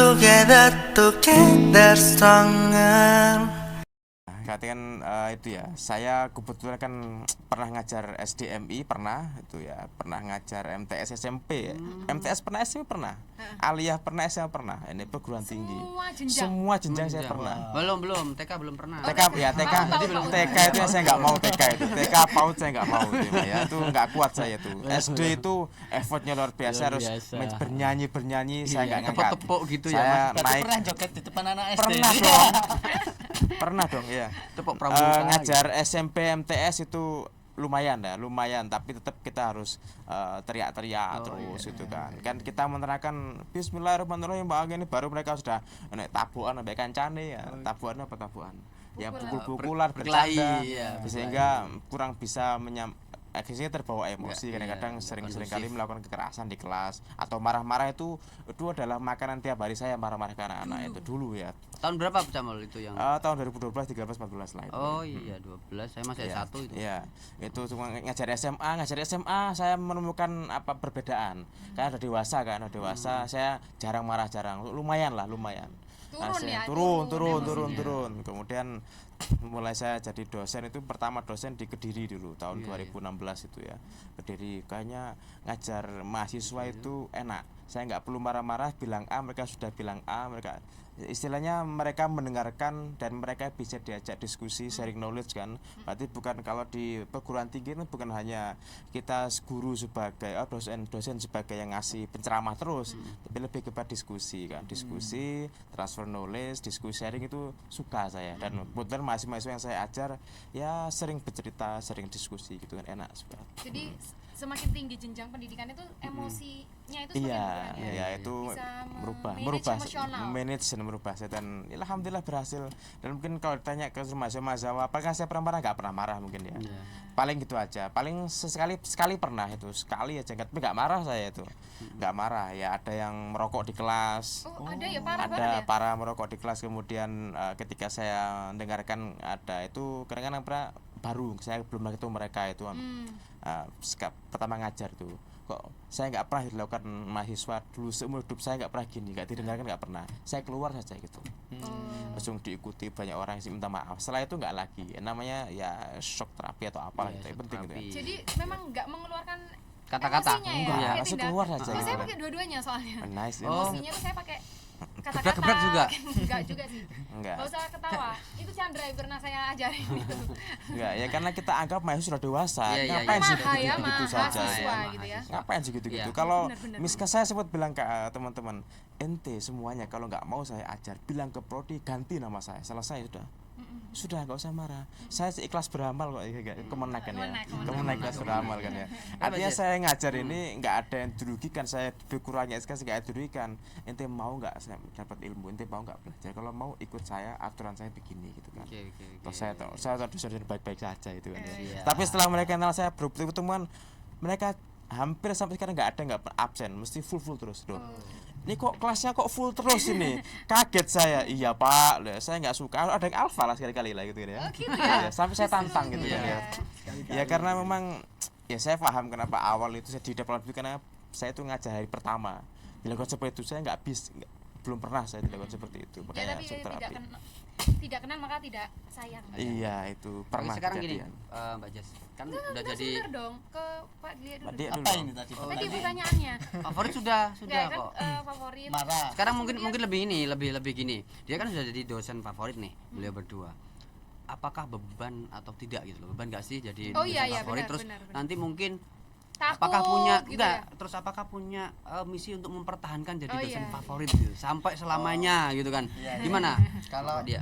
together stronger. Kan itu ya, saya kebetulan kan pernah ngajar SDMI, pernah itu ya, pernah ngajar MTS SMP ya. MTS pernah, SMP pernah, aliyah pernah, SMA pernah. Ini perguruan tinggi semua jenjang saya pernah. Belum TK belum pernah. TK ya, TK itu yang saya nggak mau. TK itu PAUD saya nggak mau itu ya, itu nggak kuat saya tuh. SD itu effortnya luar biasa, harus bernyanyi saya nggak ngangkat. Tepuk gitu Saya ya Mas. naik Pernah joget di depan anak SD? pernah dong ya. Tepuk pramuka. Ngajar SMP MTS itu lumayan, tapi tetap kita harus teriak-teriak terus itu kan kita menerangkan Bismillahirrahmanirrahim ini baru mereka sudah naik tabuan sampai kancane ya. Tabuan apa tabuan ya, pukul-pukulan bercanda ya, sehingga kurang bisa akhirnya terbawa emosi. Kadang-kadang sering kali melakukan kekerasan di kelas atau marah-marah. Itu adalah makanan tiap hari saya, marah-marah ke anak-anak itu dulu ya. Tahun berapa Camol itu yang? Tahun 2012, 13, 14 lah itu. Oh iya 12, saya masih S1 itu. Iya, itu cuma ngajar SMA saya menemukan perbedaan. Karena udah dewasa saya jarang marah, lumayan. Turun. Kemudian mulai saya jadi dosen itu, pertama dosen di Kediri dulu tahun 2016 itu ya. Kediri, kayaknya ngajar mahasiswa itu enak. Saya nggak perlu marah-marah, bilang A mereka sudah bilang A, istilahnya mereka mendengarkan dan mereka bisa diajak diskusi, sharing knowledge kan. Berarti bukan, kalau di perguruan tinggi itu bukan hanya kita guru sebagai dosen sebagai yang ngasih penceramah terus, tapi lebih kepada diskusi kan, diskusi, transfer knowledge, diskusi, sharing itu suka saya. Dan kebetulan mahasiswa yang saya ajar ya sering bercerita, sering diskusi gitu kan, enak suka. Jadi semakin tinggi jenjang pendidikan itu emosinya itu semakin iya, itu merubah saya, dan alhamdulillah berhasil. Dan mungkin kalau ditanya ke mahasiswa apakah saya pernah marah, nggak pernah marah mungkin ya. Paling gitu aja, paling sekali pernah itu, sekali aja, tapi nggak marah saya itu, nggak marah ya. Ada yang merokok di kelas, ada ya, parah ada banget ya? para merokok di kelas. Kemudian ketika saya dengarkan ada itu, kadang-kadang baru saya belum lagi ketemu mereka itu pertama ngajar tuh, kok saya nggak pernah dilakukan mahasiswa dulu seumur hidup saya, nggak pernah gini, nggak didengarkan, nggak pernah. Saya keluar saja gitu, langsung diikuti banyak orang yang minta maaf. Setelah itu nggak lagi, namanya ya shock terapi atau apalah itu, penting gitu ya. Jadi memang nggak mengeluarkan kata-kata, emosinya langsung keluar saja. Saya pakai dua-duanya soalnya. Nice. Emosinya tuh saya pakai kata-kata. Gebrak juga? Enggak juga sih. Enggak. Gak usah ketawa. Itu Chandra yang pernah saya ajarin itu. Enggak, ya karena kita anggap mahasiswa sudah dewasa. Ngapain sih gitu saja gitu ya. Ngapain sih gitu-gitu. Kalau misalkan saya sempat bilang ke teman-teman, ente semuanya kalau nggak mau saya ajar, bilang ke prodi ganti nama saya. Selesai sudah nggak usah marah. Saya ikhlas beramal kok, kemenak kan ya. Kemenak ikhlas beramal kan ya. Artinya saya ngajar ini nggak ada yang dirugikan, saya berkurangnya sekali nggak dirugikan. Ente mau nggak saya dapat ilmu, ente mau nggak belajar, kalau mau ikut saya, aturan saya begini gitu kan. Saya sudah baik-baik saja itu kan ya. Tapi setelah mereka kenal saya, pertemuan mereka hampir sampai sekarang nggak absen, mesti full terus tuh. Ini kok kelasnya kok full terus ini, kaget saya. Iya pak, saya nggak suka, ada yang alfa lah sekali-kali lah gitu ya. Ya, sampai saya tantang gitu kan ya. Ya karena memang ya saya paham kenapa awal itu saya di depan itu, karena saya itu ngajar hari pertama dilakukan seperti itu, saya belum pernah saya dilakukan seperti itu. Makanya tidak kenal maka tidak sayang. Iya, itu pernah. Sekarang kejadian. Gini, Mbak Jas, kan udah jadi dong ke Pak Dia dulu. Apa ini tadi? Tadi pertanyaannya. Favorit sudah Kan, kok. favorit. Marah. Sekarang mungkin lebih gini. Dia kan sudah jadi dosen favorit nih, beliau berdua. Apakah beban atau tidak gitu loh? Beban nggak sih jadi dosen favorit? Terus nanti mungkin apakah punya gitu enggak ya? Terus apakah punya misi untuk mempertahankan jadi dosen favorit gitu sampai selamanya gitu kan? Gimana kalau dia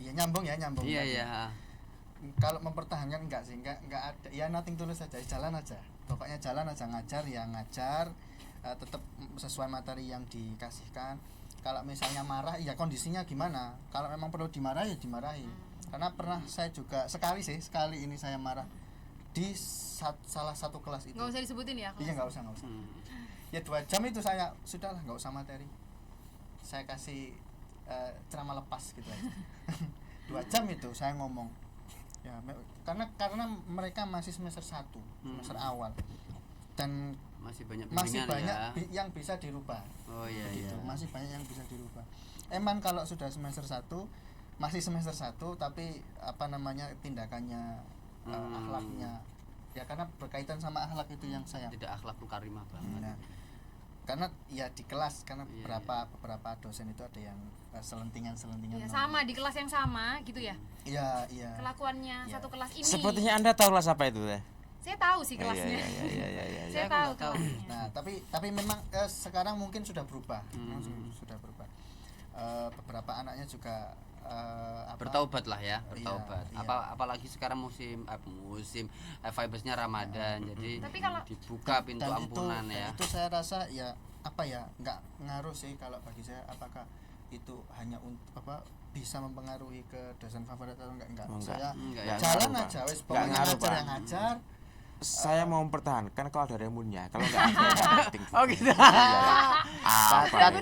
ya nyambung. Iya. Kalau mempertahankan enggak ada, ya nothing tulus saja, jalan aja, pokoknya jalan aja, ngajar tetap sesuai materi yang dikasihkan. Kalau misalnya marah, ya kondisinya gimana, kalau memang perlu dimarahi ya dimarahi. Karena pernah saya juga sekali ini saya marah di salah satu kelas itu. Nggak usah disebutin ya? Iya, nggak usah. Ya 2 jam itu saya sudahlah, nggak usah materi, saya kasih ceramah lepas gitu aja. 2 jam itu saya ngomong ya, karena mereka masih semester 1, semester awal, dan Masih banyak masih bimbingan banyak ya. yang bisa dirubah. Oh iya Gitu. iya. Masih banyak yang bisa dirubah. Emang kalau sudah semester 1 masih semester 1 tapi apa namanya tindakannya akhlaknya ya karena berkaitan sama akhlak itu yang saya Tidak akhlakul karimah banget. nah, karena ya di kelas karena Iya, beberapa dosen itu ada yang selentingan Ya, sama di kelas yang sama gitu ya. iya Kelakuannya Iya. satu kelas ini. Sepertinya Anda tahu kelas apa itu teh? Saya tahu sih kelasnya. Iya. Saya Aku tahu nggak tahu. kelasnya. nah tapi memang sekarang mungkin sudah berubah. Sudah berubah. Beberapa anaknya juga Bertaubat lah ya, bertaubat. Iya. Apalagi sekarang musim vibesnya Ramadan, jadi Tapi kalau- dibuka pintu dan ampunan ya. itu saya rasa ya apa ya nggak ngaruh sih kalau bagi saya apakah itu hanya bisa mempengaruhi ke dosen favorit atau enggak Oh, enggak. saya Enggak ya. jalan Enggak aja ngaruh, wes Pak. pokoknya Enggak ngaruh, ngajar Pak. yang ngajar Saya mau mempertahankan kalau ada remunnya, kalau nggak ada penting. Oh gitu. Apa? Benar.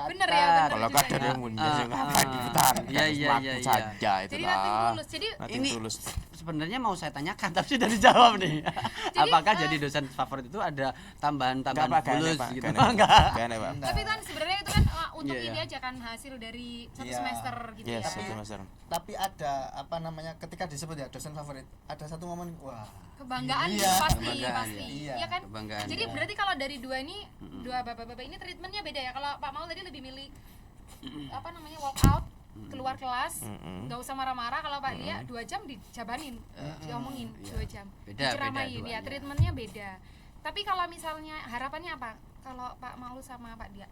Benar ya, benar Kalau juga nggak ada ya. remunnya, saya ngapain dipertahankan? Iya, iya, Waktu iya, iya. saja itu Jadi lah. nothing tulus. Jadi Nothing Ini tulus. sebenarnya mau saya tanyakan tapi sudah dijawab nih. Jadi, Apakah jadi dosen favorit itu ada tambahan-tambahan Nggak, Pak, nggak bulus aneh, Pak. gitu? Nggak aneh, Enggak. nggak aneh, Pak. tapi kan sebenarnya itu kan untuk Iya, ini iya. aja kan hasil dari satu Iya. semester gitu Yes, ya. itu Master. tapi ada apa namanya ketika disebut ya dosen favorit ada satu momen wah Kebanggaan Iya. pasti Kebanggaan, pasti. iya. Iya kan? Kebanggaan, Jadi iya. berarti kalau dari dua ini dua bapak-bapak ini treatmentnya beda ya. Kalau Pak Maul tadi lebih milih apa namanya walk out keluar kelas nggak usah marah-marah. Kalau Pak Lia 2 jam dijabanin diomongin Iya. 2 jam Beda, diceramain beda ya duanya. treatmentnya beda. Tapi kalau misalnya harapannya apa kalau Pak Maul sama Pak Dia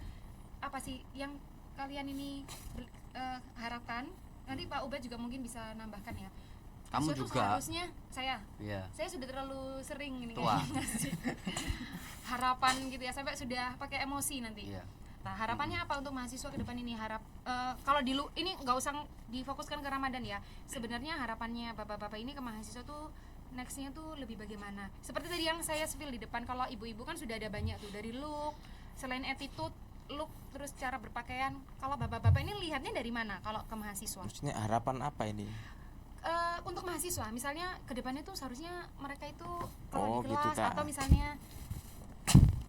apa sih yang kalian ini harapkan? Nanti Pak Ubed juga mungkin bisa nambahkan ya. Kamu Mahasiswa tuh juga. seharusnya saya Iya. sudah terlalu sering ini Tua. kayaknya ngasih harapan gitu ya sampai sudah pakai emosi nanti. Iya. Nah, harapannya apa untuk mahasiswa ke depan ini? Kalau ini nggak usah difokuskan ke Ramadan ya. Sebenarnya harapannya bapak-bapak ini ke mahasiswa tuh nextnya tuh lebih bagaimana? Seperti tadi yang saya spill di depan, kalau ibu-ibu kan sudah ada banyak tuh dari look, selain attitude, look, terus cara berpakaian. Kalau bapak-bapak ini lihatnya dari mana kalau ke mahasiswa? Maksudnya harapan apa ini? Untuk mahasiswa, misalnya ke depannya tuh seharusnya mereka itu Oh, kalau di gitu, kelas Kak. atau misalnya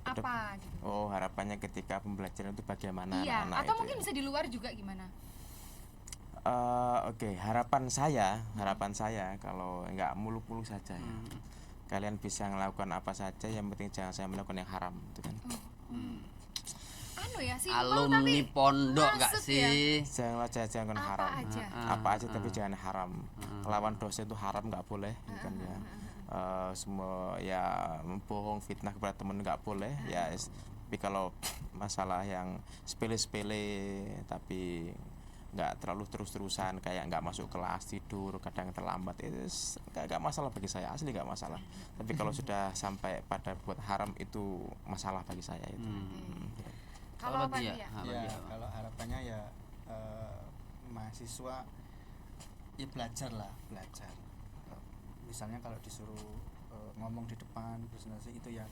apa gitu. Oh, harapannya ketika pembelajaran itu bagaimana Iya, anak-anak atau itu mungkin ya? bisa di luar juga gimana? Oke, harapan saya kalau nggak muluk-muluk saja ya. Kalian bisa melakukan apa saja, yang penting jangan saya melakukan yang haram, itu kan. Anu ya, simpel Alumni tapi pondok nggak masuk ya. sih? Janganlah jangan Apa haram. aja? Apa aja tapi jangan haram. Lawan dosa itu haram nggak boleh, gitu kan ya. Semua ya membohong, fitnah kepada teman nggak boleh ya. Tapi kalau masalah yang sepele-sepele tapi nggak terlalu terus-terusan kayak nggak masuk kelas, tidur kadang terlambat, itu nggak masalah bagi saya, asli nggak masalah. Tapi kalau sudah sampai pada buat haram itu masalah bagi saya itu. Kalau Pak dia? Dia? ya kalau harapannya ya mahasiswa ya belajar misalnya kalau disuruh ngomong di depan presentasi itu ya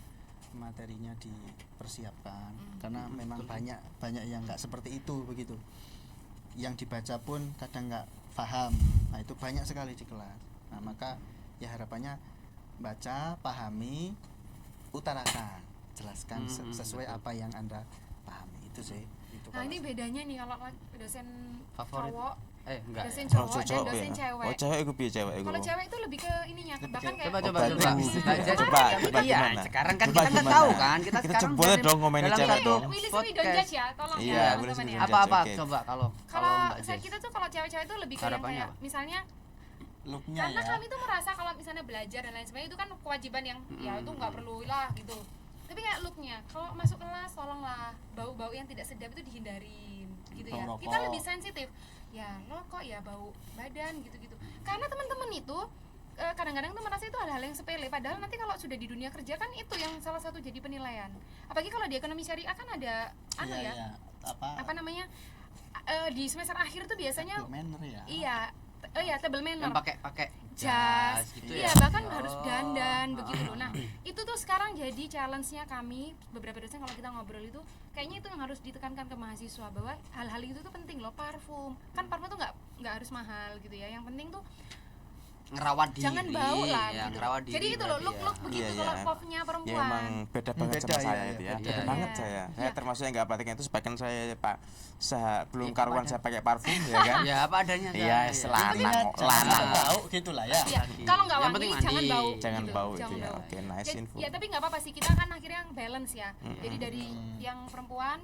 materinya dipersiapkan karena memang banyak yang nggak seperti itu begitu, yang dibaca pun kadang nggak paham. Nah itu banyak sekali di kelas. Nah maka ya harapannya baca, pahami, utarakan, jelaskan sesuai apa yang Anda pahami. Itu sih itu. Nah, kalau ini bedanya nih kalau dosen Favorit? cowok, Enggak. dosen Ya. cowok dan dosen cewek. Oh, cewek itu piye cewek itu? Kalau cewek itu lebih ke ininya, bahkan kayak Coba Coba Iya, gimana? sekarang kan Coba kita nggak gimana? tahu kan. Kita Kita sekarang boleh dari- dong ngomongin dalam cewek satu dong. Willy Sumi podcast. don't judge ya, tolong Iya, ya Willy teman-teman Sumi ya. don't Apa-apa Oke. coba kalau Kalau Mbak Jess. kita tuh kalau cewek-cewek itu lebih ke yang Harapannya kayak apa? misalnya looknya karena ya. kami tuh merasa kalau misalnya belajar dan lain sebagainya itu kan kewajiban yang ya itu nggak perlu lah gitu. Tapi kayak looknya, kalau masuk kelas tolonglah bau-bau yang tidak sedap itu dihindarin gitu ya. Bau Kita rokok. lebih sensitif. Ya lo kok ya bau badan gitu-gitu. Karena teman-teman itu kadang-kadang tuh merasa itu hal-hal yang sepele, padahal nanti kalau sudah di dunia kerja kan itu yang salah satu jadi penilaian. Apalagi kalau di ekonomi syariah kan ada anu Iya, ya. iya. Apa namanya? Di semester akhir tuh biasanya Table manner ya. iya, iya table manner. Yang pakai Jas, gitu iya ya. bahkan harus dandan begitu loh. Nah itu tuh sekarang jadi challenge-nya kami beberapa dosen kalau kita ngobrol itu kayaknya itu yang harus ditekankan ke mahasiswa bahwa hal-hal itu tuh penting loh. Parfum kan parfum tuh nggak harus mahal gitu ya, yang penting tuh ngerawat diri. Jangan bau lah ya, gitu. ngerawat diri. Jadi itu loh look begitu Iya, kalau iya. popnya perempuan. Ya emang beda banget Beda, sama saya iya, itu ya. iya. Beda Iya, banget iya. saya. Saya Iya. termasuk yang enggak batiknya itu sebagian saya Pak belum Iya, karuan apa saya pakai parfum ya kan. Ya apa adanya. Iya, Say. selanang Jangan lanang. bau gitulah ya. Iya, kalau nggak Yang wangi penting jangan mandi. bau. Jangan gitu. bau itu Jangan ya. bau. Oke, nice info. Ya tapi nggak apa-apa sih, kita kan akhirnya balance ya. Jadi dari yang perempuan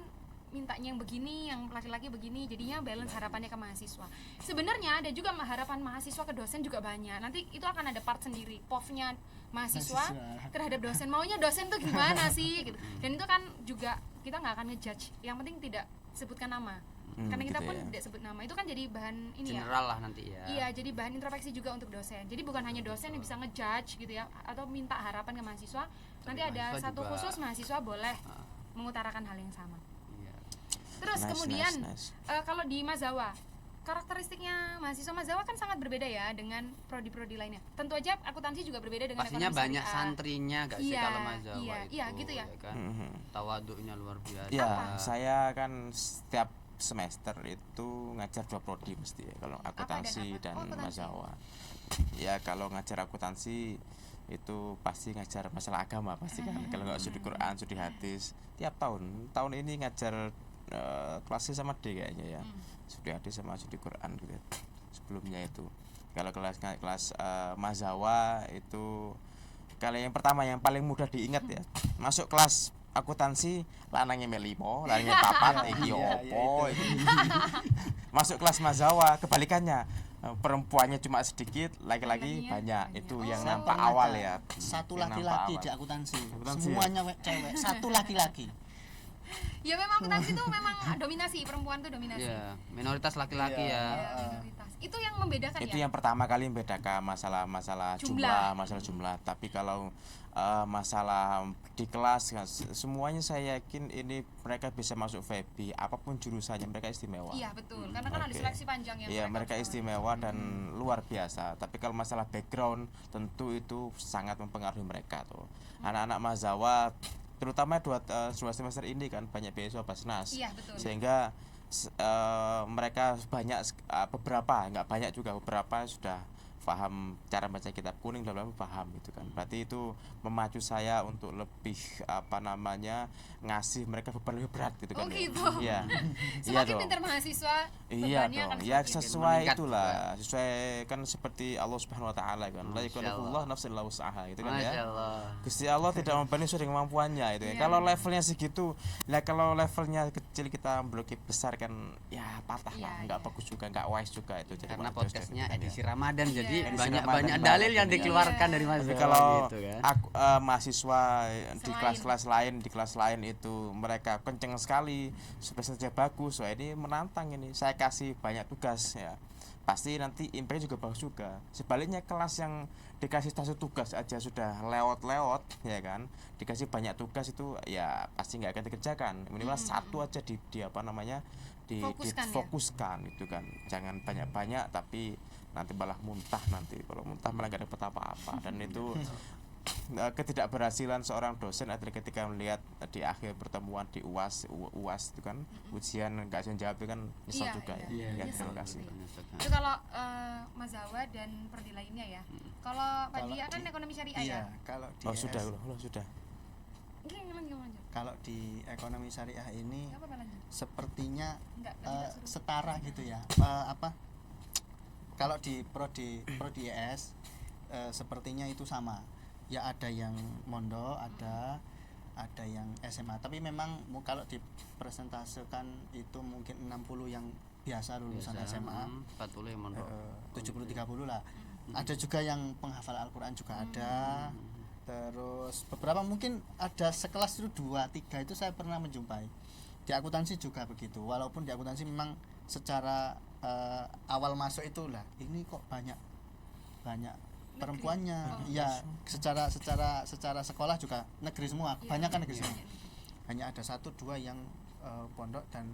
mintanya yang begini, yang laki-laki begini, jadinya balance harapannya ke mahasiswa. Sebenarnya ada juga harapan mahasiswa ke dosen juga banyak. Nanti itu akan ada part sendiri, POV-nya mahasiswa terhadap dosen. Maunya dosen tuh gimana sih gitu. Dan itu kan juga kita nggak akan ngejudge. Yang penting tidak sebutkan nama. Karena kita gitu pun ya. tidak sebut nama. Itu kan jadi bahan ini ya. General lah nanti ya. Iya, jadi bahan introspeksi juga untuk dosen. Jadi bukan hanya dosen yang bisa ngejudge gitu ya, atau minta harapan ke mahasiswa. Nanti ada mahasiswa satu juga. khusus mahasiswa boleh mengutarakan hal yang sama. Iya. Terus Nice, kemudian nice. kalau di Mazawa, karakteristiknya mahasiswa Mazawa kan sangat berbeda ya dengan prodi-prodi lainnya. Tentu aja akuntansi juga berbeda dengan Pastinya ekonomi banyak syariah. santrinya gak sih Iya, kalau Mazawa iya, itu. iya, gitu ya. Kan? Tawaduknya luar biasa. Ya, saya kan setiap semester itu ngajar 2 prodi mesti ya, kalau akuntansi apa? dan Oh, akuntansi. Mazawa. Ya kalau ngajar akuntansi itu pasti ngajar masalah agama pasti kan. Kalau nggak studi Quran, studi hadis tiap tahun ini ngajar kelas C sama D kayaknya ya. Studi hadis sama studi Quran gitu. Sebelumnya itu kalau kelas Mazawa itu kalau yang pertama yang paling mudah diingat ya, masuk kelas akuntansi lanangnya melimo, lanangnya papat, iki opo iki. Masuk kelas Mazawa kebalikannya, perempuannya cuma sedikit, laki-laki Laki-lakinya banyak. banyak. Itu Oh. yang Saya nampak pernah awal ada ya. Satu Yang nampak laki-laki awal. di akuntansi. Akuntansi Semuanya cewek, satu laki-laki. Ya memang akuntansi itu memang dominasi, perempuan tuh dominasi. Iya, minoritas laki-laki Iya. ya. Ya, minoritas. Itu yang membedakan Itu ya. yang pertama kali membedakan masalah Jumlah. masalah jumlah. Tapi kalau masalah di kelas semuanya saya yakin ini mereka bisa masuk FEB apapun jurusannya, mereka istimewa. Iya betul, karena kan ada Oke. seleksi panjang yang Iya, mereka harus istimewa dan luar biasa. Tapi kalau masalah background tentu itu sangat mempengaruhi mereka tuh. Anak-anak Mazawa terutama dua semester ini kan banyak beasiswa Basnas. Iya, betul. Sehingga mereka banyak beberapa, nggak banyak juga, beberapa sudah paham cara baca kitab kuning, dalam paham gitu kan. Berarti itu memacu saya untuk lebih ngasih mereka beban lebih berat gitu kan. Oh, gitu. Ya. Semakin pintar mahasiswa, Iya bebannya akan dong, ya semakin sesuai meningkat itulah, sesuai kan seperti Allah Subhanahu Wa Taala kan, la yukallifullah nafsan illa wus'aha itu kan Masya ya. Allah. Gusti Allah tidak membebani sesuai dengan kemampuannya itu ya. Iya. Kalau levelnya segitu, lah kalau levelnya kecil kita blokir besar kan, ya patah Iya, lah, nggak iya. bagus juga, nggak wise juga itu. Jadi Karena waduh, podcastnya gitu kan ya. edisi Ramadan, jadi Iya. Edisi banyak Ramadan banyak banget dalil yang ini. dikeluarkan dari Iya. Mas Tapi Zawa kalau gitu kan. mahasiswa di Selain. kelas lain itu mereka kenceng sekali, spesialisnya bagus, wah ini menantang ini. Saya kasih banyak tugas ya, pasti nanti impact juga bagus juga. Sebaliknya kelas yang dikasih satu tugas aja sudah lewat ya kan, dikasih banyak tugas itu ya pasti nggak akan dikerjakan. Minimal satu aja di apa namanya Fokuskan ya. difokuskan itu kan, jangan banyak-banyak tapi nanti malah muntah, nanti kalau muntah malah gak dapat apa-apa. Dan itu ketidakberhasilan seorang dosen adalah ketika melihat di akhir pertemuan di UAS itu kan ujian nggak bisa jawab itu kan nyesel Iya, juga iya. ya. Iya, Terima iya. kasih. Itu kalau Mazawa dan prodi lainnya ya. Kalau Pak Kalau Dia kan di- ekonomi syariah Iya, ya. kalau di Oh ES, sudah, sudah. Gimana? kalau di ekonomi syariah ini Apa lanjut? sepertinya Enggak, tidak suruh. setara gitu ya. Apa? Kalau di prodi ES sepertinya itu sama. Ya ada yang mondok, ada yang SMA. Tapi memang kalau dipresentasekan itu mungkin 60 yang biasa lulusan SMA. 40 yang mondok. 70-30 lah. Ada juga yang penghafal Al-Quran juga ada. Terus beberapa mungkin ada sekelas itu 2-3 itu saya pernah menjumpai. Di akuntansi juga begitu. Walaupun di akuntansi memang secara awal masuk itu lah, ini kok banyak perempuannya. Iya, secara sekolah juga negeri semua, kebanyakan negeri semua. Hanya ada 1-2 yang pondok dan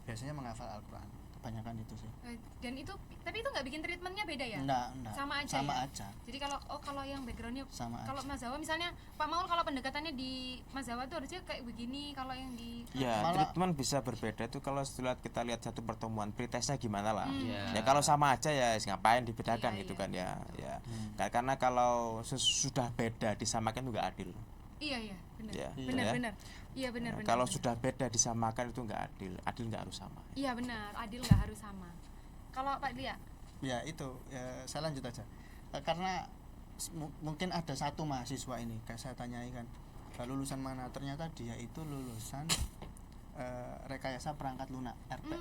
biasanya menghafal Al-Quran. kebanyakan itu sih. Dan itu tapi itu nggak bikin treatmentnya beda ya? Enggak. Sama aja. Sama ya? aja. Jadi kalau yang backgroundnya Sama kalau aja. Mas Zawa misalnya Pak Maul kalau pendekatannya di Mas Zawa tuh harusnya kayak begini, kalau yang di Ya, Malah- treatment bisa berbeda itu kalau setelah kita lihat satu pertemuan pretestnya gimana lah. Iya. Ya kalau sama aja ya ngapain dibedakan Iya, gitu iya. kan ya. Ya. Karena kalau sudah beda disamakan juga adil. Iya benar. Ya, Benar. Iya benar. Kalau sudah beda disamakan itu nggak adil. Adil nggak harus sama. Iya benar, adil nggak harus sama. Kalau Pak Lia, Ya itu saya lanjut aja. Karena mungkin ada satu mahasiswa ini kayak saya tanyai kan lulusan mana, ternyata dia itu lulusan rekayasa perangkat lunak RP.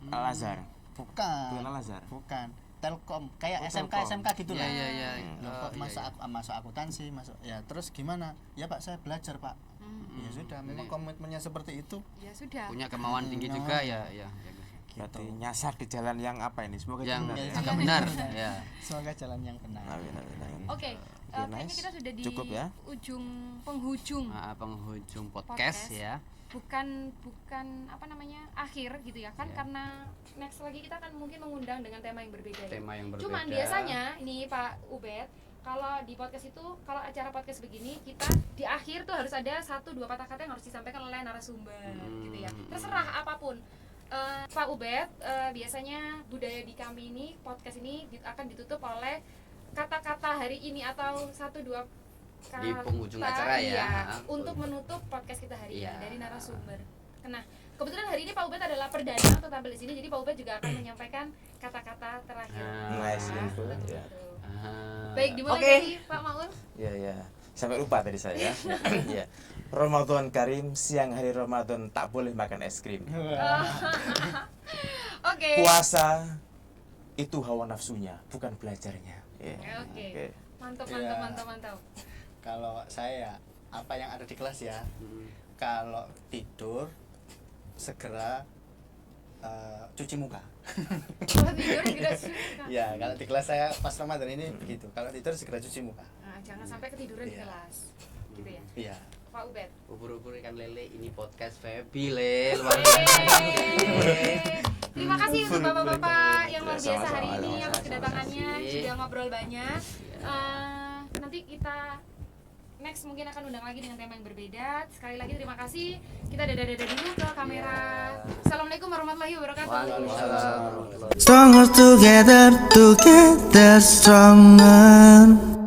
Al-Azhar. Bukan Al-Azhar. bukan Telkom kayak Oh, SMK Telkom. SMK gitu lah. Iya. Loh, kok masuk akuntansi masuk ya, terus gimana ya Pak, saya belajar Pak. Ya sudah, memang komitmennya seperti itu. ya sudah. Punya kemauan tinggi juga ya Berarti nyasar di jalan yang apa ini? Semoga yang benar ya. agak benar ya. Semoga jalan yang benar. Amin, amin, amin. Oke, Ya, kayaknya nice. kita sudah di Cukup ya. penghujung. Penghujung Podcast. podcast ya. Bukan apa namanya akhir gitu ya kan, Iya. karena next lagi kita akan mungkin mengundang dengan tema yang berbeda ya. Tema yang berbeda. Cuman biasanya ini Pak Ubed, kalau di podcast itu, kalau acara podcast begini kita di akhir tuh harus ada 1-2 patah kata yang harus disampaikan oleh narasumber gitu ya. Terserah apapun. Pak Ubed, biasanya budaya di kami ini, podcast ini akan ditutup oleh kata-kata hari ini atau 1-2 kata Di penghujung acara ya. iya, untuk menutup podcast kita hari Iya. ini dari narasumber. Nah, kebetulan hari ini Pak Ubed adalah perdana untuk tampil di sini, jadi Pak Ubed juga akan menyampaikan kata-kata terakhir. Nice info, Betul. ya. Baik, dimulai Oke. dari Pak Maul. Ya. Sampai lupa tadi saya. Ya. Ramadan Karim, siang hari Ramadan tak boleh makan es krim. Oke. Puasa itu hawa nafsunya, bukan belajarnya. Ya. Oke. Mantap. Iya. Kalau saya apa yang ada di kelas ya, kalau tidur segera cuci muka. Kalau tidur tidak suka. Ya, kalau di kelas saya pas Ramadan ini begitu. Kalau tidur segera cuci muka. Nah, jangan sampai ketiduran di Iya. kelas. Gitu ya. Iya. Pak Ubed. Ubur-ubur ikan lele, ini podcast Feby le, luar Yeay. Terima kasih untuk bapak-bapak yang luar biasa hari Sama-sama, ini sama-sama. atas kedatangannya, Terima kasih. sudah ngobrol banyak. Nanti kita next mungkin akan undang lagi dengan tema yang berbeda. Sekali lagi terima kasih. Kita dadah dulu ke kamera. Assalamualaikum warahmatullahi wabarakatuh. Waalaikumsalam. Stronger together, together stronger.